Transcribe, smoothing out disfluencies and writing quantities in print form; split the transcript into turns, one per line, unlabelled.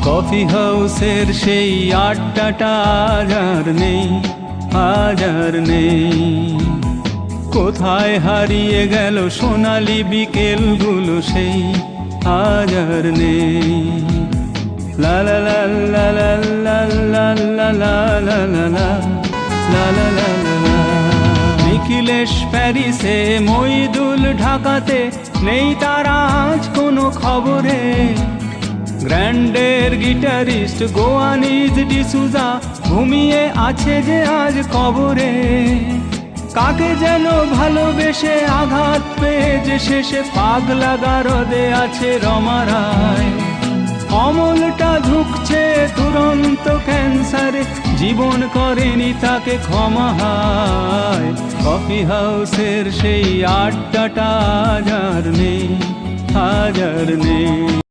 Coffee হাউসের সেই আড্ডাটা আজ আর নেই, আজ আর নেই। কোথায় হারিয়ে গেল সোনালি বিকেলগুলো সেই, আজ আর নেই। লা লা লা লা লা লা লা লা লা লা লা লা লা লা লা লা। নিখিলেশ প্যারিসে, মইদুল ঢাকাতে, নেই তারা আজ কোনো খবরে। গ্র্যান্ডের গিটারিস্ট গোয়ানিজ ডিসুজা ঘুমিয়ে আছে যে আজ কবরে। কাকে যেন ভালোবেসে আঘাত পেয়ে যে শেষে পাগলা গারদে আছে রমা রায়। অমলটা ঝুঁকছে দুরন্ত ক্যান্সারে, জীবন করেনি তাকে ক্ষমা হায়। কফি হাউসের সেই আড্ডাটা আজ আর নেই, আজ আর নেই।